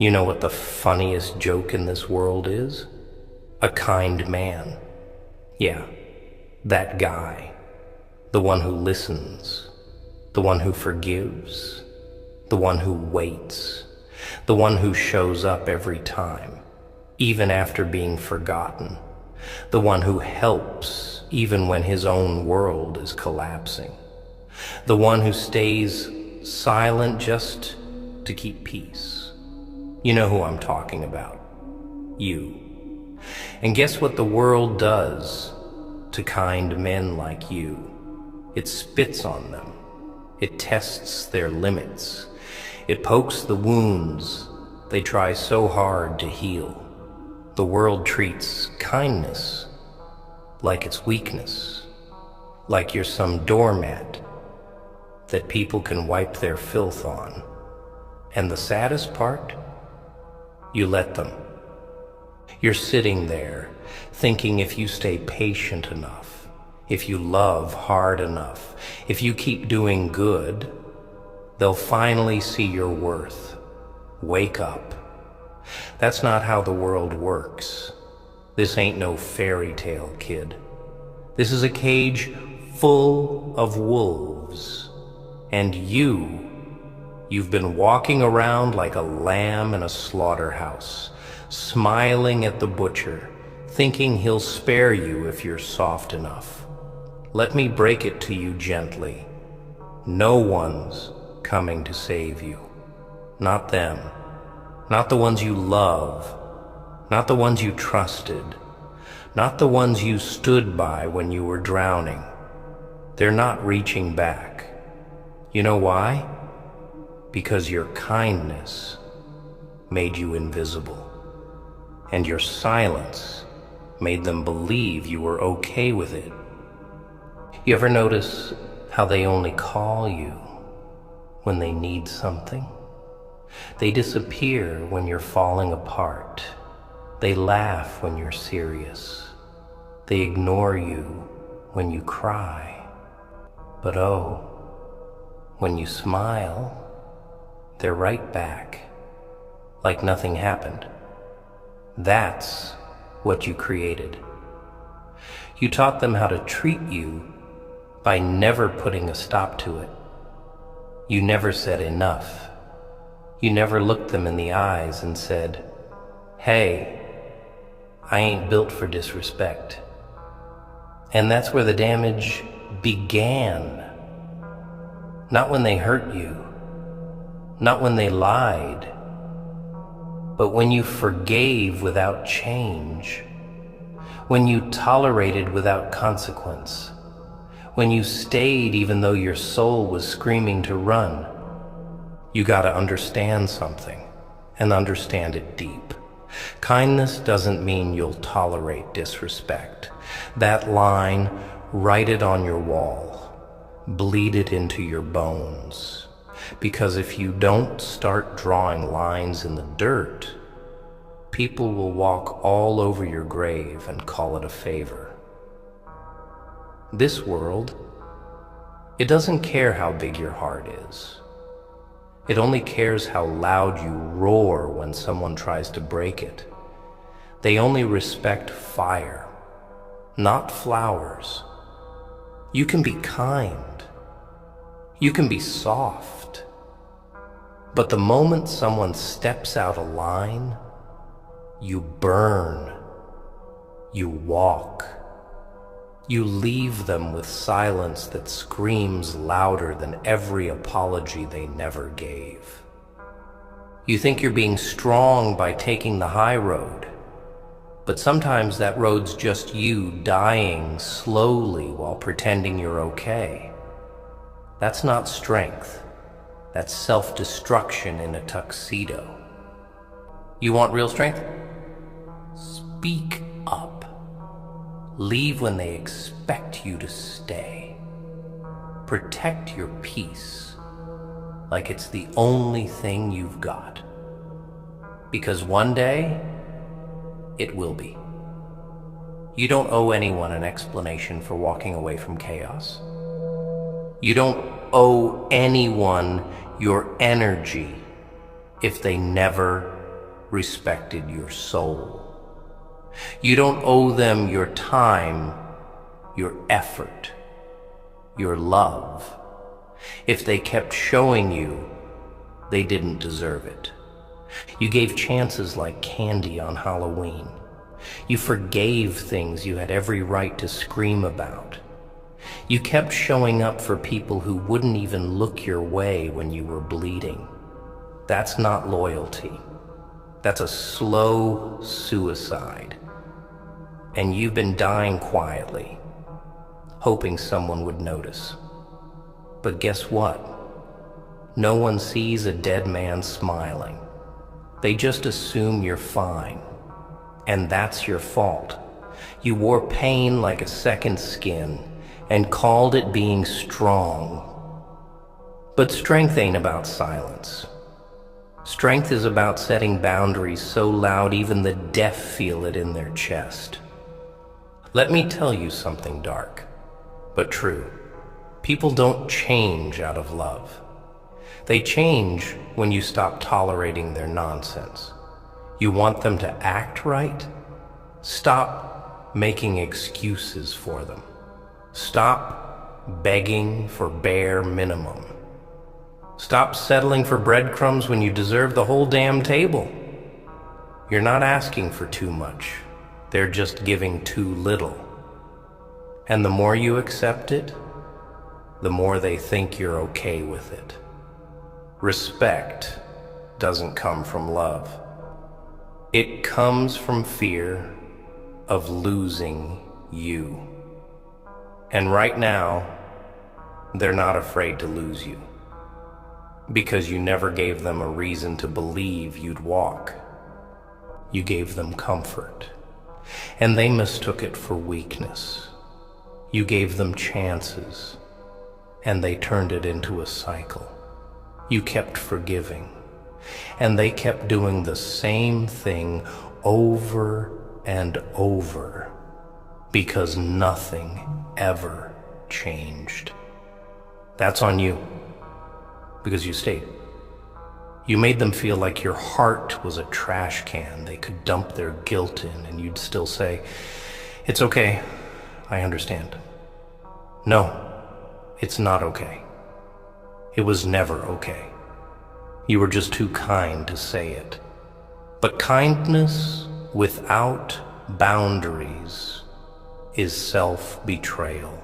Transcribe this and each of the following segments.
You know what the funniest joke in this world is? A kind man. Yeah, that guy. The one who listens. The one who forgives. The one who waits. The one who shows up every time, even after being forgotten. The one who helps even when his own world is collapsing. The one who stays silent just to keep peace. You know who I'm talking about. You. And guess what the world does to kind men like you? It spits on them. It tests their limits. It pokes the wounds they try so hard to heal. The world treats kindness like it's weakness, like you're some doormat that people can wipe their filth on. And the saddest part? You let them. You're sitting there thinking if you stay patient enough, if you love hard enough, if you keep doing good, they'll finally see your worth. Wake up. That's not how the world works. This ain't no fairy tale, kid. This is a cage full of wolves. And you've been walking around like a lamb in a slaughterhouse, smiling at the butcher, thinking he'll spare you if you're soft enough. Let me break it to you gently. No one's coming to save you. Not them. Not the ones you love. Not the ones you trusted. Not the ones you stood by when you were drowning. They're not reaching back. You know why? Because your kindness made you invisible, and your silence made them believe you were okay with it. You ever notice how they only call you when they need something? They disappear when you're falling apart. They laugh when you're serious. They ignore you when you cry. But oh, when you smile, they're right back, like nothing happened. That's what you created. You taught them how to treat you by never putting a stop to it. You never said enough. You never looked them in the eyes and said, "Hey, I ain't built for disrespect." And that's where the damage began. Not when they hurt you, not when they lied, but when you forgave without change, when you tolerated without consequence, when you stayed even though your soul was screaming to run. You gotta understand something, and understand it deep. Kindness doesn't mean you'll tolerate disrespect. That line, write it on your wall, bleed it into your bones. Because if you don't start drawing lines in the dirt, people will walk all over your grave and call it a favor. This world, it doesn't care how big your heart is. It only cares how loud you roar when someone tries to break it. They only respect fire, not flowers. You can be kind. You can be soft. But the moment someone steps out of line, you burn. You walk. You leave them with silence that screams louder than every apology they never gave. You think you're being strong by taking the high road, but sometimes that road's just you dying slowly while pretending you're okay. That's not strength. That's self-destruction in a tuxedo. You want real strength? Speak up. Leave when they expect you to stay. Protect your peace like it's the only thing you've got. Because one day, it will be. You don't owe anyone an explanation for walking away from chaos. You don't owe anyone your energy if they never respected your soul. You don't owe them your time, your effort, your love. If they kept showing you, they didn't deserve it. You gave chances like candy on Halloween. You forgave things you had every right to scream about. You kept showing up for people who wouldn't even look your way when you were bleeding. That's not loyalty. That's a slow suicide. And you've been dying quietly, hoping someone would notice. But guess what? No one sees a dead man smiling. They just assume you're fine. And that's your fault. You wore pain like a second skin and called it being strong. But strength ain't about silence. Strength is about setting boundaries so loud even the deaf feel it in their chest. Let me tell you something dark, but true. People don't change out of love. They change when you stop tolerating their nonsense. You want them to act right? Stop making excuses for them. Stop begging for bare minimum. Stop settling for breadcrumbs when you deserve the whole damn table. You're not asking for too much. They're just giving too little. And the more you accept it, the more they think you're okay with it. Respect doesn't come from love. It comes from fear of losing you. And right now, they're not afraid to lose you, because you never gave them a reason to believe you'd walk. You gave them comfort, and they mistook it for weakness. You gave them chances, and they turned it into a cycle. You kept forgiving, and they kept doing the same thing over and over, because nothing ever changed. That's on you, because you stayed. You made them feel like your heart was a trash can they could dump their guilt in, and you'd still say, "It's okay, I understand." No, it's not okay. It was never okay. You were just too kind to say it. But kindness without boundaries is self-betrayal.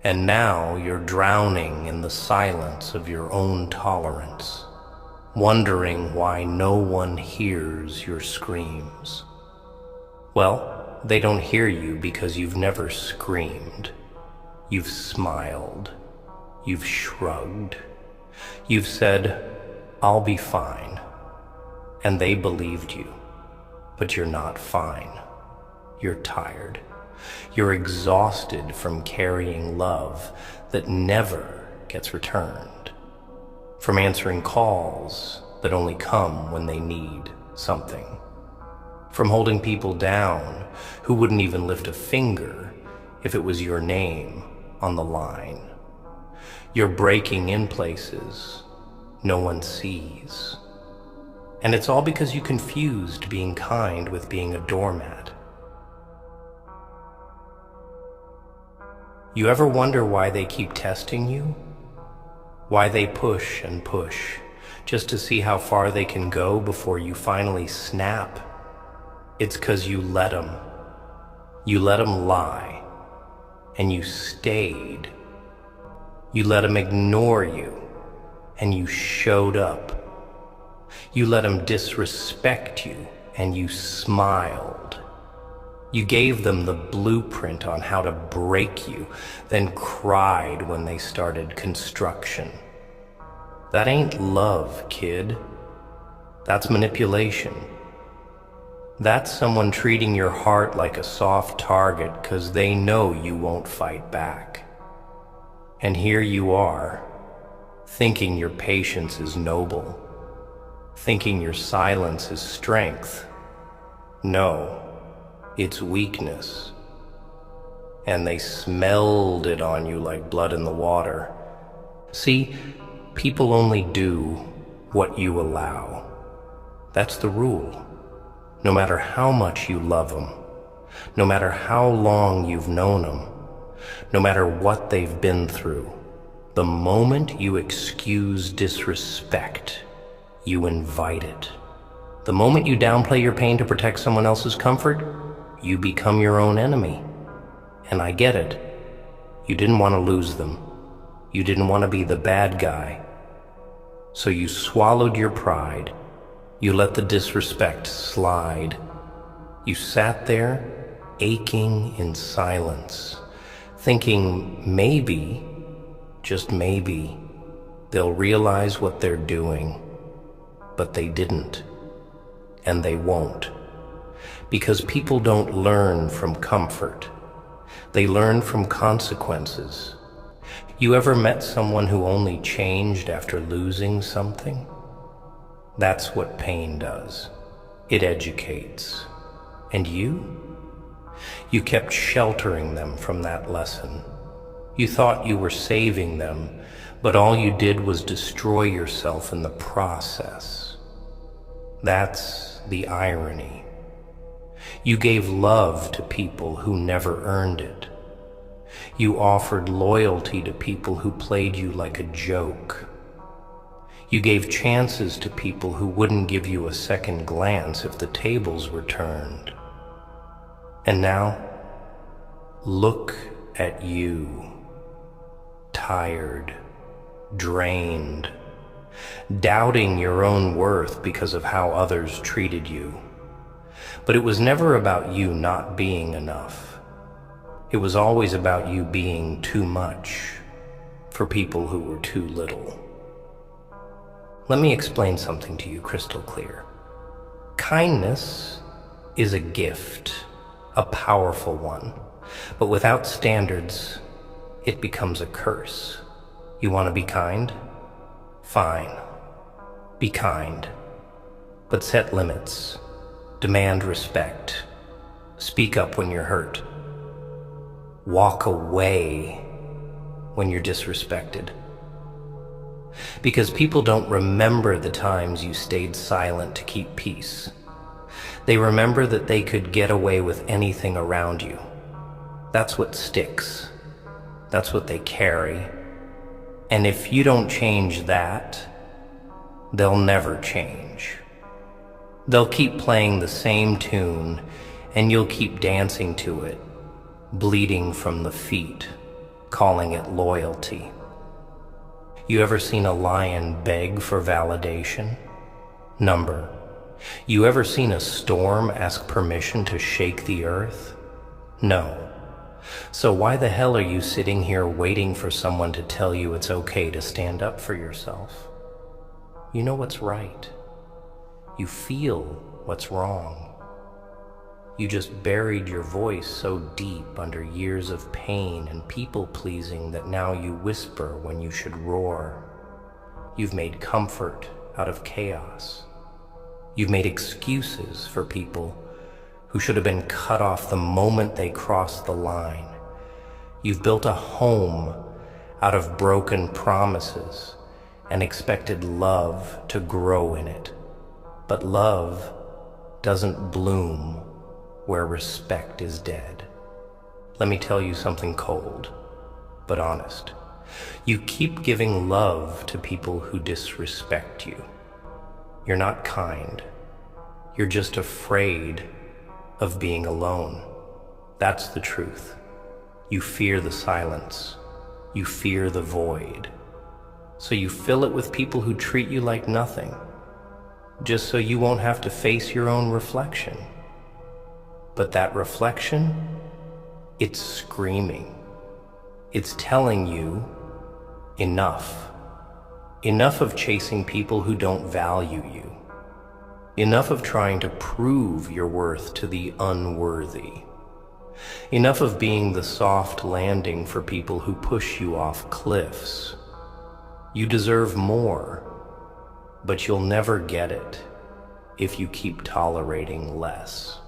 And now you're drowning in the silence of your own tolerance, wondering why no one hears your screams. Well, they don't hear you because you've never screamed. You've smiled. You've shrugged. You've said, "I'll be fine." And they believed you. But you're not fine. You're tired. You're exhausted from carrying love that never gets returned. From answering calls that only come when they need something. From holding people down who wouldn't even lift a finger if it was your name on the line. You're breaking in places no one sees. And it's all because you confused being kind with being a doormat. You ever wonder why they keep testing you? Why they push and push, just to see how far they can go before you finally snap? It's 'cause you let them. You let them lie. And you stayed. You let them ignore you. And you showed up. You let them disrespect you. And you smiled. You gave them the blueprint on how to break you, then cried when they started construction. That ain't love, kid. That's manipulation. That's someone treating your heart like a soft target 'cause they know you won't fight back. And here you are, thinking your patience is noble, thinking your silence is strength. No. It's weakness. And they smelled it on you like blood in the water. See, people only do what you allow. That's the rule. No matter how much you love them, no matter how long you've known them, no matter what they've been through, the moment you excuse disrespect, you invite it. The moment you downplay your pain to protect someone else's comfort, you become your own enemy. And I get it. You didn't want to lose them. You didn't want to be the bad guy. So you swallowed your pride. You let the disrespect slide. You sat there, aching in silence, thinking maybe, just maybe, they'll realize what they're doing. But they didn't. And they won't. Because people don't learn from comfort. They learn from consequences. You ever met someone who only changed after losing something? That's what pain does. It educates. And you? You kept sheltering them from that lesson. You thought you were saving them, but all you did was destroy yourself in the process. That's the irony. You gave love to people who never earned it. You offered loyalty to people who played you like a joke. You gave chances to people who wouldn't give you a second glance if the tables were turned. And now, look at you, tired, drained, doubting your own worth because of how others treated you. But it was never about you not being enough. It was always about you being too much for people who were too little. Let me explain something to you crystal clear. Kindness is a gift, a powerful one, but without standards, it becomes a curse. You want to be kind? Fine. Be kind. But set limits. Demand respect. Speak up when you're hurt. Walk away when you're disrespected. Because people don't remember the times you stayed silent to keep peace. They remember that they could get away with anything around you. That's what sticks. That's what they carry. And if you don't change that, they'll never change. They'll keep playing the same tune, and you'll keep dancing to it, bleeding from the feet, calling it loyalty. You ever seen a lion beg for validation? Number. You ever seen a storm ask permission to shake the earth? No. So why the hell are you sitting here waiting for someone to tell you it's okay to stand up for yourself? You know what's right. You feel what's wrong. You just buried your voice so deep under years of pain and people-pleasing that now you whisper when you should roar. You've made comfort out of chaos. You've made excuses for people who should have been cut off the moment they crossed the line. You've built a home out of broken promises and expected love to grow in it. But love doesn't bloom where respect is dead. Let me tell you something cold, but honest. You keep giving love to people who disrespect you. You're not kind. You're just afraid of being alone. That's the truth. You fear the silence. You fear the void. So you fill it with people who treat you like nothing, just so you won't have to face your own reflection. But that reflection, it's screaming. It's telling you, enough. Enough of chasing people who don't value you. Enough of trying to prove your worth to the unworthy. Enough of being the soft landing for people who push you off cliffs. You deserve more, but you'll never get it if you keep tolerating less.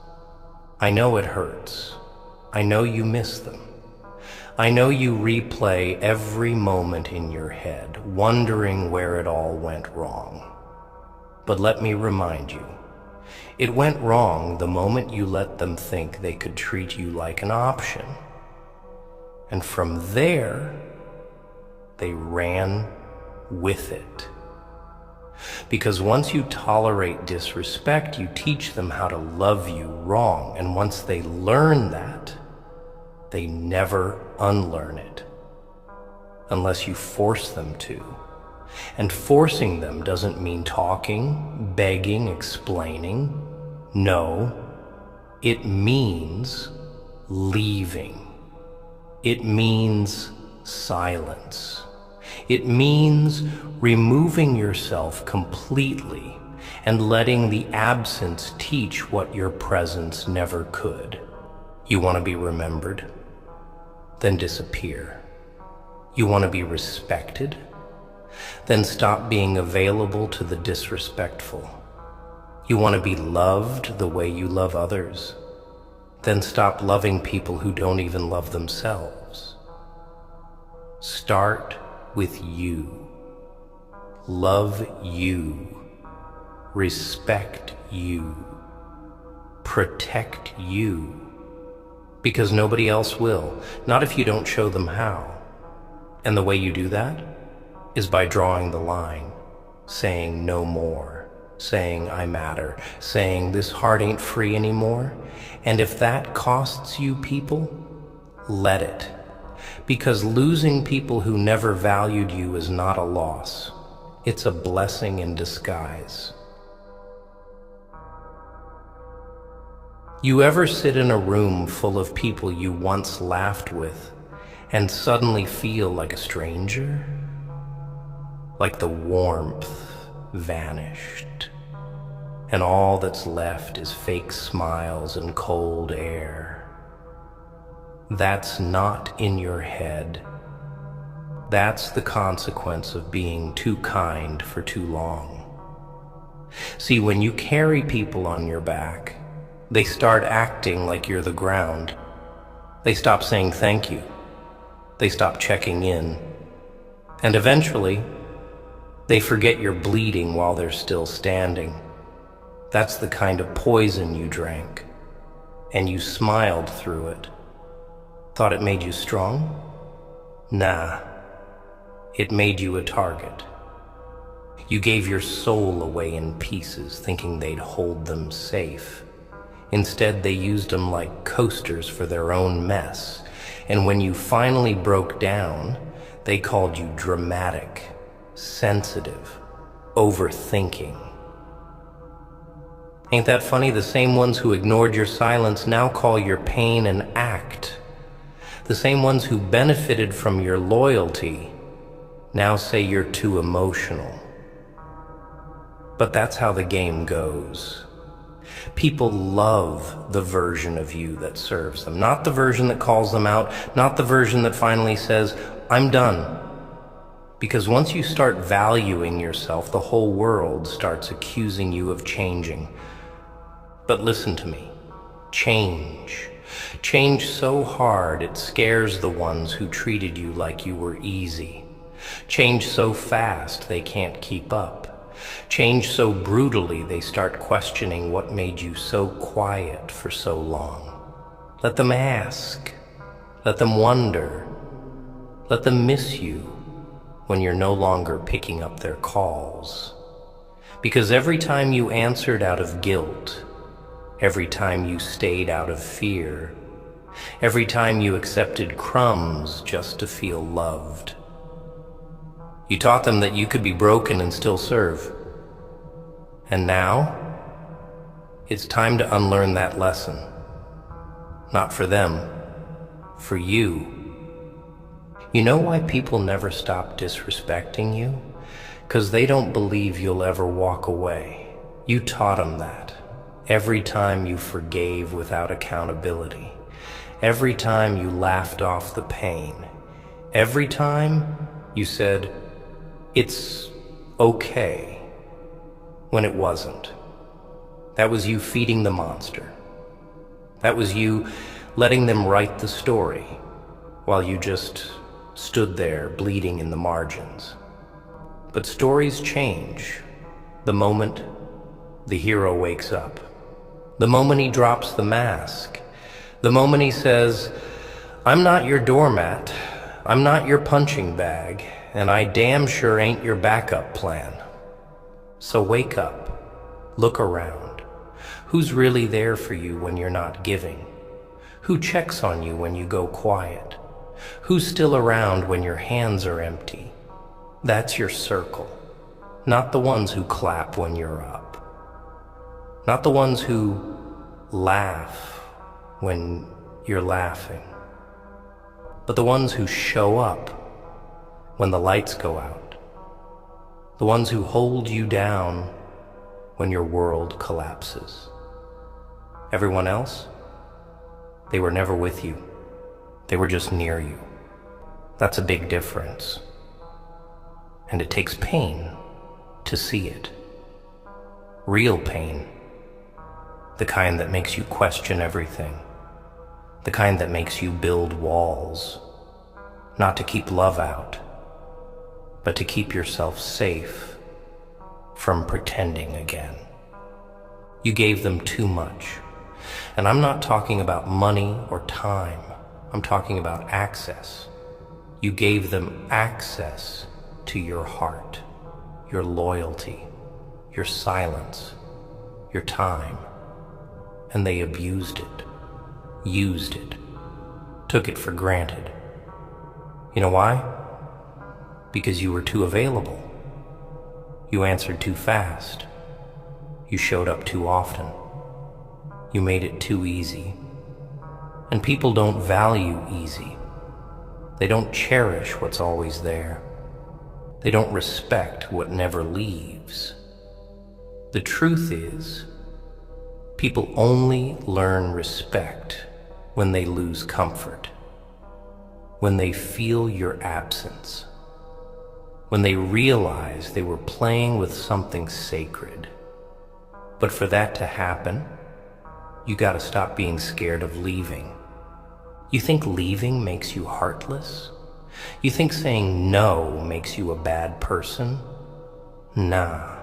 I know it hurts. I know you miss them. I know you replay every moment in your head, wondering where it all went wrong. But let me remind you, It went wrong the moment you let them think they could treat you like an option. And from there, they ran with it. Because once you tolerate disrespect, you teach them how to love you wrong. And once they learn that, they never unlearn it. Unless you force them to. And forcing them doesn't mean talking, begging, explaining. No, it means leaving. It means silence. It means removing yourself completely and letting the absence teach what your presence never could. You want to be remembered? Then disappear. You want to be respected? Then stop being available to the disrespectful. You want to be loved the way you love others? Then stop loving people who don't even love themselves. Start with you. Love you. Respect you. Protect you. Because nobody else will, not if you don't show them how. And the way you do that is by drawing the line, saying no more, saying I matter, saying this heart ain't free anymore. And if that costs you people, let it. Because losing people who never valued you is not a loss. It's a blessing in disguise. You ever sit in a room full of people you once laughed with and suddenly feel like a stranger? Like the warmth vanished, and all that's left is fake smiles and cold air. That's not in your head. That's the consequence of being too kind for too long. See, when you carry people on your back, they start acting like you're the ground. They stop saying thank you. They stop checking in. And eventually, they forget you're bleeding while they're still standing. That's the kind of poison you drank. And you smiled through it. Thought it made you strong? Nah. It made you a target. You gave your soul away in pieces, thinking they'd hold them safe. Instead, they used them like coasters for their own mess. And when you finally broke down, they called you dramatic, sensitive, overthinking. Ain't that funny? The same ones who ignored your silence now call your pain an act. The same ones who benefited from your loyalty now say you're too emotional. But that's how the game goes. People love the version of you that serves them, not the version that calls them out, not the version that finally says, I'm done. Because once you start valuing yourself, the whole world starts accusing you of changing. But listen to me. Change. Change so hard it scares the ones who treated you like you were easy. Change so fast they can't keep up. Change so brutally they start questioning what made you so quiet for so long. Let them ask. Let them wonder. Let them miss you when you're no longer picking up their calls. Because every time you answered out of guilt, every time you stayed out of fear, every time you accepted crumbs just to feel loved, you taught them that you could be broken and still serve. And now, it's time to unlearn that lesson. Not for them, for you. You know why people never stop disrespecting you? 'Cause they don't believe you'll ever walk away. You taught them that. Every time you forgave without accountability. Every time you laughed off the pain. Every time you said, it's okay, when it wasn't. That was you feeding the monster. That was you letting them write the story while you just stood there bleeding in the margins. But stories change the moment the hero wakes up. The moment he drops the mask, the moment he says, I'm not your doormat, I'm not your punching bag, and I damn sure ain't your backup plan. So wake up, look around. Who's really there for you when you're not giving? Who checks on you when you go quiet? Who's still around when your hands are empty? That's your circle, not the ones who clap when you're up, not the ones who laugh when you're laughing, but the ones who show up when the lights go out, the ones who hold you down when your world collapses. Everyone else, they were never with you. They were just near you. That's a big difference. And it takes pain to see it. Real pain. The kind that makes you question everything. The kind that makes you build walls. Not to keep love out, but to keep yourself safe from pretending again. You gave them too much. And I'm not talking about money or time. I'm talking about access. You gave them access to your heart, your loyalty, your silence, your time. And they abused it, used it, took it for granted. You know why? Because you were too available. You answered too fast. You showed up too often. You made it too easy. And people don't value easy. They don't cherish what's always there. They don't respect what never leaves. The truth is, people only learn respect when they lose comfort, when they feel your absence, when they realize they were playing with something sacred. But for that to happen, you gotta stop being scared of leaving. You think leaving makes you heartless? You think saying no makes you a bad person? Nah.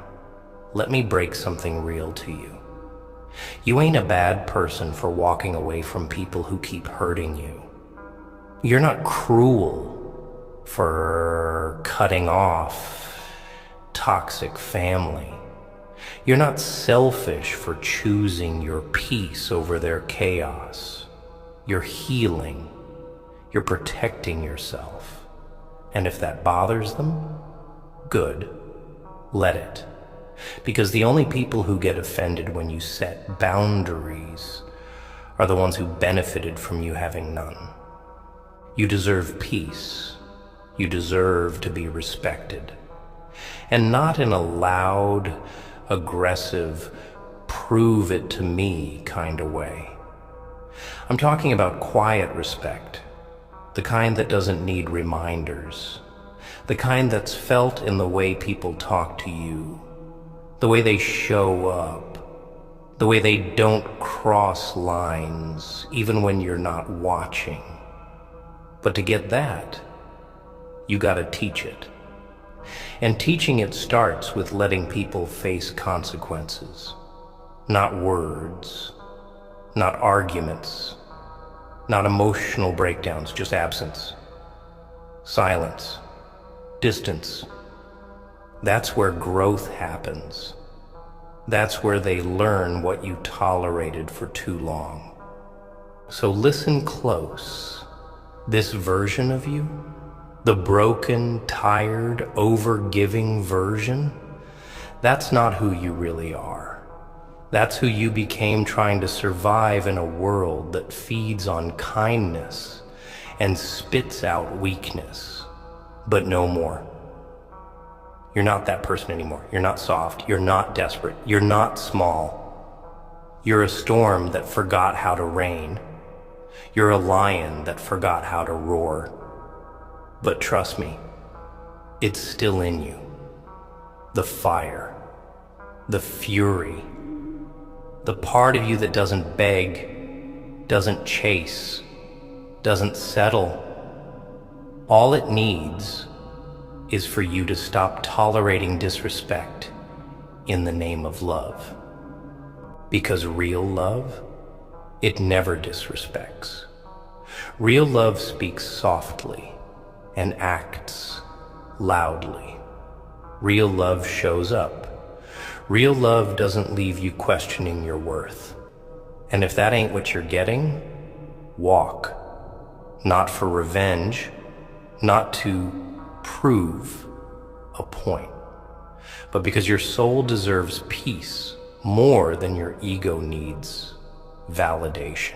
Let me break something real to you. You ain't a bad person for walking away from people who keep hurting you. You're not cruel for cutting off toxic family. You're not selfish for choosing your peace over their chaos. You're healing. You're protecting yourself. And if that bothers them, good. Let it. Because the only people who get offended when you set boundaries are the ones who benefited from you having none. You deserve peace. You deserve to be respected. And not in a loud, aggressive, prove it to me kind of way. I'm talking about quiet respect, the kind that doesn't need reminders, the kind that's felt in the way people talk to you, the way they show up, the way they don't cross lines even when you're not watching. But to get that, you gotta teach it. And teaching it starts with letting people face consequences, not words, not arguments, not emotional breakdowns, just absence, silence, distance. That's where growth happens. That's where they learn what you tolerated for too long. So listen close. This version of you, the broken, tired, over-giving version, that's not who you really are. That's who you became trying to survive in a world that feeds on kindness and spits out weakness, but no more. You're not that person anymore. You're not soft. You're not desperate. You're not small. You're a storm that forgot how to rain. You're a lion that forgot how to roar. But trust me, it's still in you. The fire, the fury, the part of you that doesn't beg, doesn't chase, doesn't settle. All it needs is for you to stop tolerating disrespect in the name of love. Because real love, it never disrespects. Real love speaks softly and acts loudly. Real love shows up. Real love doesn't leave you questioning your worth. And if that ain't what you're getting, walk. Not for revenge, not to prove a point, but because your soul deserves peace more than your ego needs validation.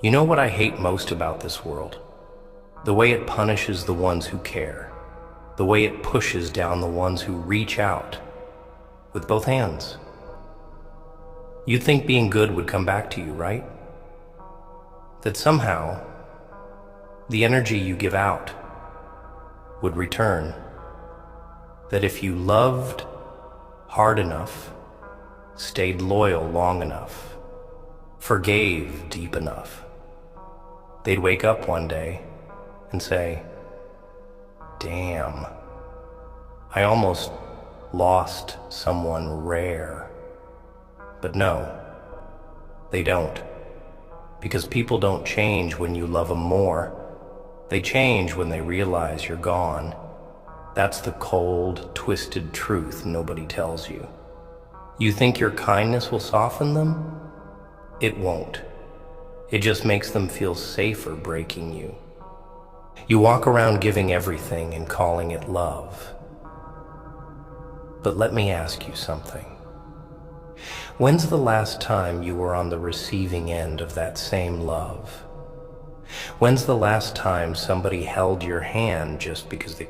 You know what I hate most about this world? The way it punishes the ones who care. The way it pushes down the ones who reach out with both hands. You'd think being good would come back to you, right? That somehow the energy you give out would return. That if you loved hard enough, stayed loyal long enough, forgave deep enough, they'd wake up one day and say, damn, I almost lost someone rare. But no, they don't. Because people don't change when you love them more. They change when they realize you're gone. That's the cold, twisted truth nobody tells you. You think your kindness will soften them? It won't. It just makes them feel safer breaking you. You walk around giving everything and calling it love. But let me ask you something. When's the last time you were on the receiving end of that same love? When's the last time somebody held your hand just because they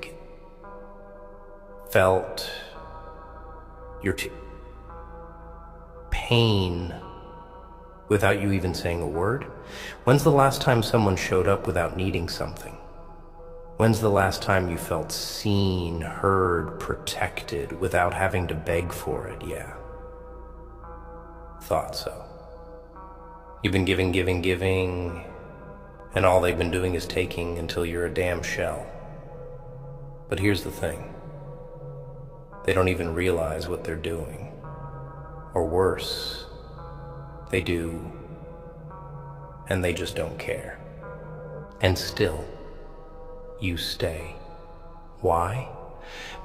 felt your pain without you even saying a word? When's the last time someone showed up without needing something? When's the last time you felt seen, heard, protected without having to beg for it? Yeah. Thought so. You've been giving, and all they've been doing is taking until you're a damn shell. But here's the thing. They don't even realize what they're doing. Or worse, they do, and they just don't care. And still, you stay. Why?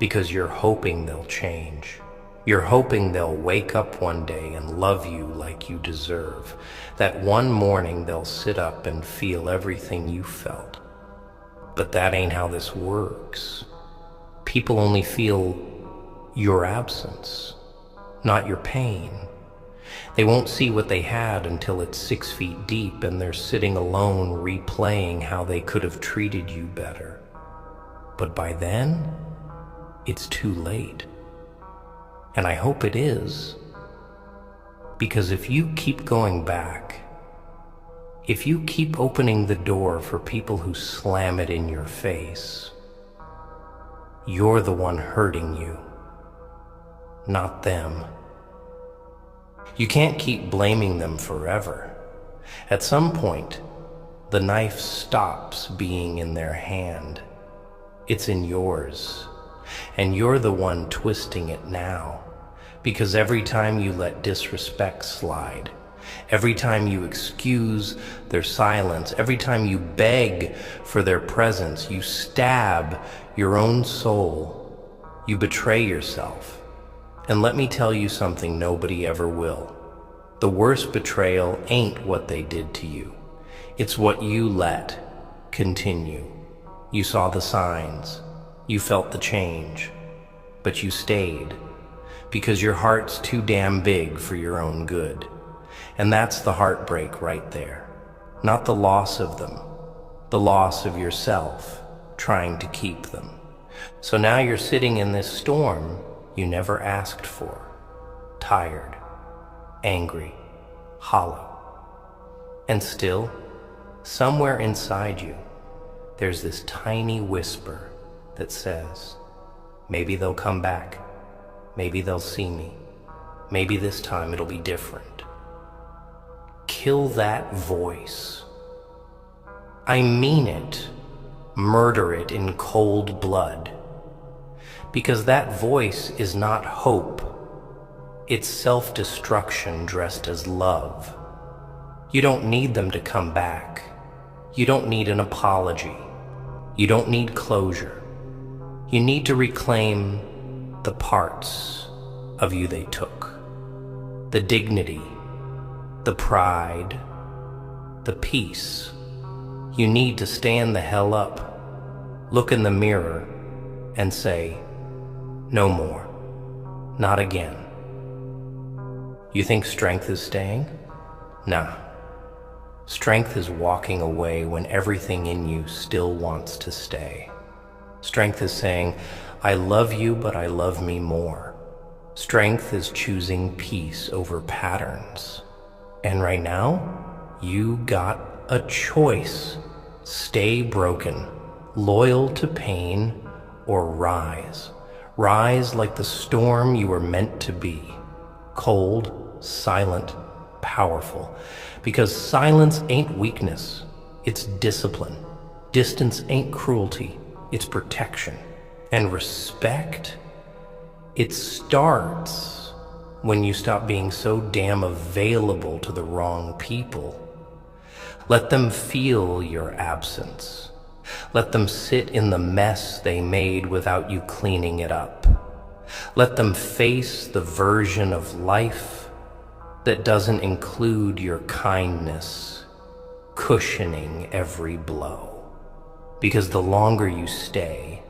Because you're hoping they'll change. You're hoping they'll wake up one day and love you like you deserve. That one morning they'll sit up and feel everything you felt. But that ain't how this works. People only feel your absence, not your pain. They won't see what they had until it's 6 feet deep and they're sitting alone replaying how they could have treated you better. But by then, it's too late. And I hope it is. Because if you keep going back, if you keep opening the door for people who slam it in your face, you're the one hurting you, not them. You can't keep blaming them forever. At some point, the knife stops being in their hand. It's in yours. And you're the one twisting it now. Because every time you let disrespect slide, every time you excuse their silence, every time you beg for their presence, you stab your own soul. You betray yourself. And let me tell you something nobody ever will. The worst betrayal ain't what they did to you. It's what you let continue. You saw the signs. You felt the change. But you stayed. Because your heart's too damn big for your own good. And that's the heartbreak right there. Not the loss of them. The loss of yourself, trying to keep them. So now you're sitting in this storm you never asked for. Tired, angry, hollow. And still, somewhere inside you, there's this tiny whisper that says, maybe they'll come back. Maybe they'll see me. Maybe this time it'll be different. Kill that voice. I mean it. Murder it in cold blood. Because that voice is not hope. It's self-destruction dressed as love. You don't need them to come back. You don't need an apology. You don't need closure. You need to reclaim the parts of you they took. The dignity, the pride, the peace. You need to stand the hell up, look in the mirror, and say, no more, not again. You think strength is staying? Nah. Strength is walking away when everything in you still wants to stay. Strength is saying, I love you, but I love me more. Strength is choosing peace over patterns. And right now, you got a choice. Stay broken, loyal to pain, or rise. Rise like the storm you were meant to be. Cold, silent, powerful. Because silence ain't weakness, it's discipline. Distance ain't cruelty, it's protection. And respect, it starts when you stop being so damn available to the wrong people. Let them feel your absence. Let them sit in the mess they made without you cleaning it up. Let them face the version of life that doesn't include your kindness, cushioning every blow. Because the longer you stay,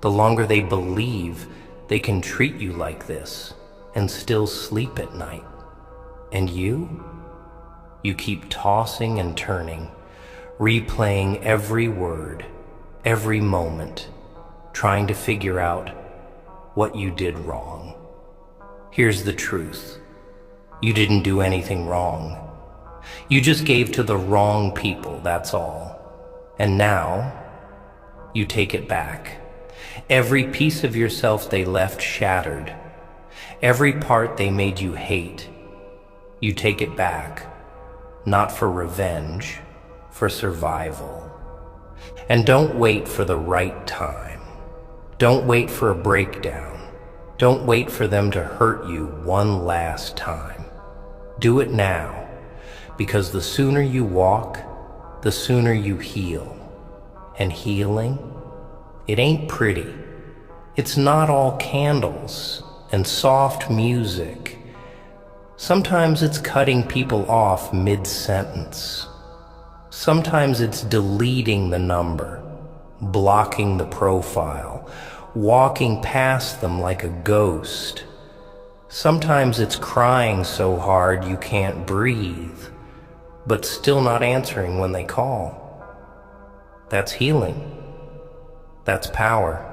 the longer they believe they can treat you like this and still sleep at night. And you keep tossing and turning, replaying every word, every moment, trying to figure out what you did wrong. Here's the truth. You didn't do anything wrong. You just gave to the wrong people, that's all. And now, you take it back. Every piece of yourself they left shattered. Every part they made you hate. You take it back. Not for revenge, for survival. And don't wait for the right time. Don't wait for a breakdown. Don't wait for them to hurt you one last time. Do it now, because the sooner you walk, the sooner you heal. And healing, it ain't pretty. It's not all candles and soft music. Sometimes it's cutting people off mid-sentence. Sometimes it's deleting the number, blocking the profile, walking past them like a ghost. Sometimes it's crying so hard you can't breathe, but still not answering when they call. That's healing. That's power.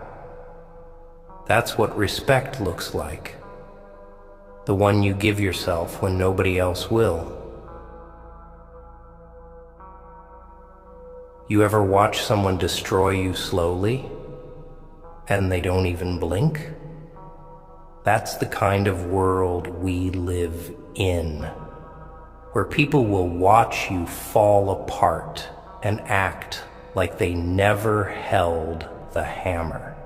That's what respect looks like. The one you give yourself when nobody else will. You ever watch someone destroy you slowly, and they don't even blink? That's the kind of world we live in, where people will watch you fall apart and act like they never held the hammer.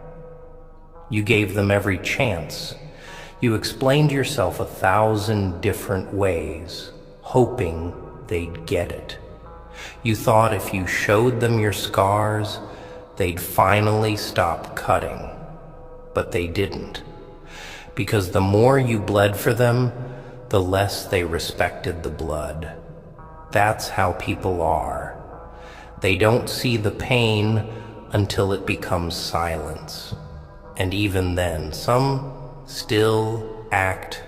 You gave them every chance. You explained yourself 1,000 different ways, hoping they'd get it. You thought if you showed them your scars, they'd finally stop cutting. But they didn't. Because the more you bled for them, the less they respected the blood. That's how people are. They don't see the pain until it becomes silence. And even then, some still act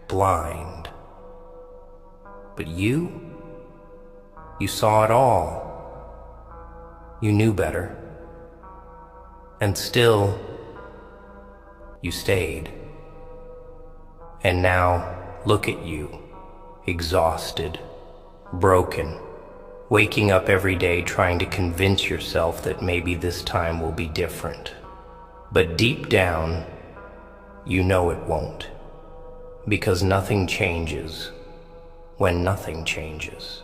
blind. But you saw it all. You knew better. And still, you stayed. And now, look at you, exhausted, broken, waking up every day trying to convince yourself that maybe this time will be different. But deep down, you know it won't, because nothing changes when nothing changes.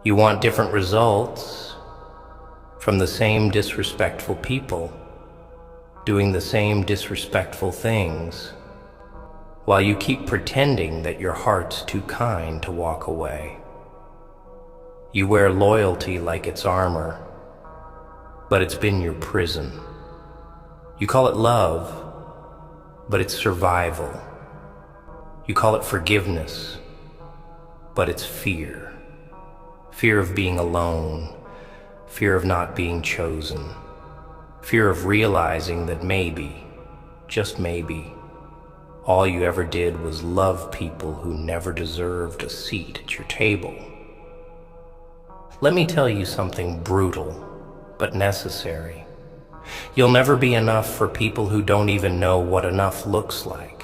You want different results from the same disrespectful people, doing the same disrespectful things. while you keep pretending that your heart's too kind to walk away. You wear loyalty like it's armor, but it's been your prison. You call it love, but it's survival. You call it forgiveness, but it's fear. Fear of being alone, fear of not being chosen, fear of realizing that maybe, just maybe, all you ever did was love people who never deserved a seat at your table. Let me tell you something brutal, but necessary. You'll never be enough for people who don't even know what enough looks like.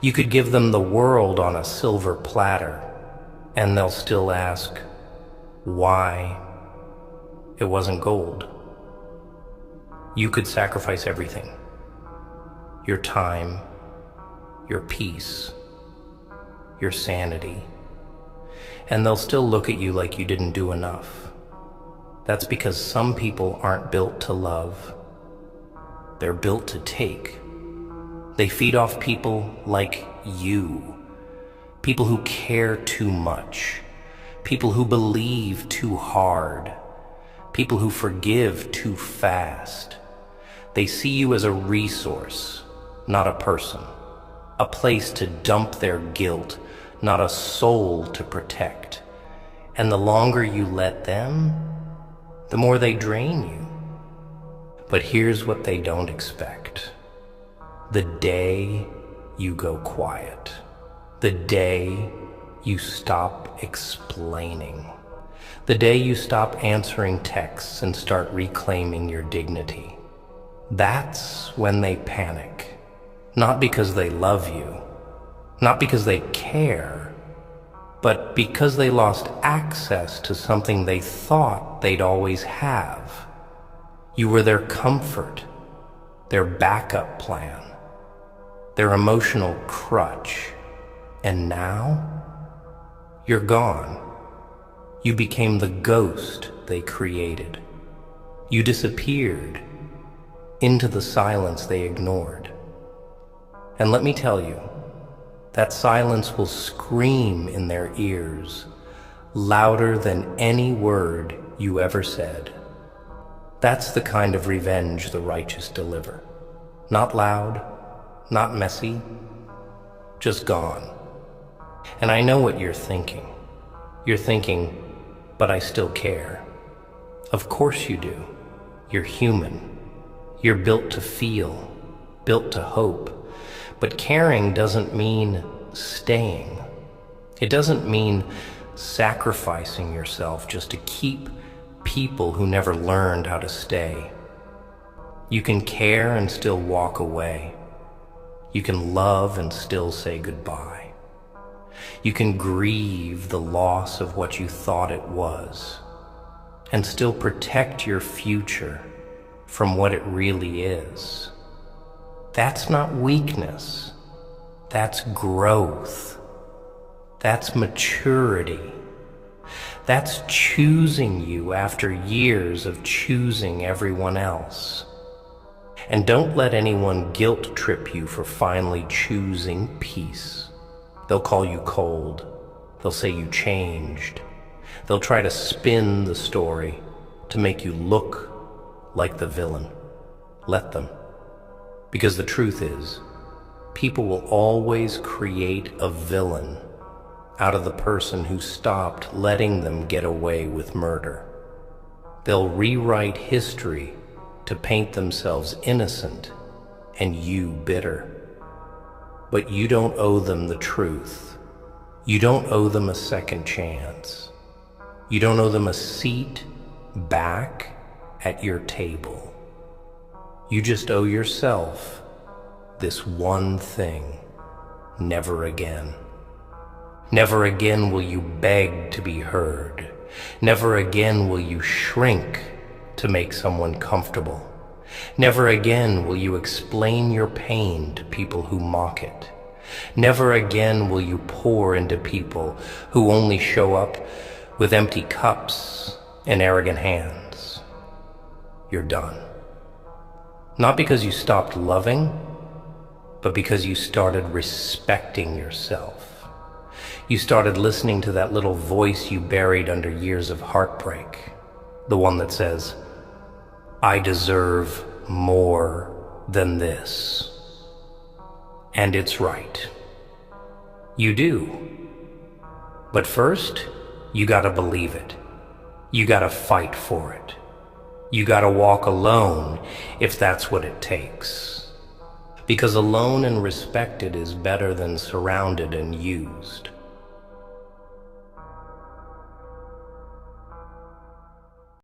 You could give them the world on a silver platter, and they'll still ask why it wasn't gold. You could sacrifice everything. Your time, your peace, your sanity, and they'll still look at you like you didn't do enough. That's because some people aren't built to love. They're built to take. They feed off people like you, people who care too much, people who believe too hard, people who forgive too fast. They see you as a resource, not a person, a place to dump their guilt, not a soul to protect. And the longer you let them, the more they drain you. But here's what they don't expect. The day you go quiet, the day you stop explaining, the day you stop answering texts and start reclaiming your dignity, that's when they panic. Not because they love you, not because they care, but because they lost access to something they thought they'd always have. You were their comfort, their backup plan, their emotional crutch, and now you're gone. You became the ghost they created. You disappeared into the silence they ignored. And let me tell you, that silence will scream in their ears, louder than any word you ever said. That's the kind of revenge the righteous deliver. Not loud, not messy, just gone. And I know what you're thinking. You're thinking, but I still care. Of course you do. You're human. You're built to feel, built to hope. But caring doesn't mean staying. It doesn't mean sacrificing yourself just to keep people who never learned how to stay. You can care and still walk away. You can love and still say goodbye. You can grieve the loss of what you thought it was and still protect your future from what it really is. That's not weakness. That's growth. That's maturity. That's choosing you after years of choosing everyone else. And don't let anyone guilt trip you for finally choosing peace. They'll call you cold. They'll say you changed. They'll try to spin the story to make you look like the villain. Let them. Because the truth is, people will always create a villain out of the person who stopped letting them get away with murder. They'll rewrite history to paint themselves innocent and you bitter. But you don't owe them the truth. You don't owe them a second chance. You don't owe them a seat back at your table. You just owe yourself this one thing: never again. Never again will you beg to be heard. Never again will you shrink to make someone comfortable. Never again will you explain your pain to people who mock it. Never again will you pour into people who only show up with empty cups and arrogant hands. You're done. Not because you stopped loving, but because you started respecting yourself. You started listening to that little voice you buried under years of heartbreak, the one that says, I deserve more than this. And it's right. You do. But first, you gotta believe it. You gotta fight for it. You gotta walk alone if that's what it takes. Because alone and respected is better than surrounded and used.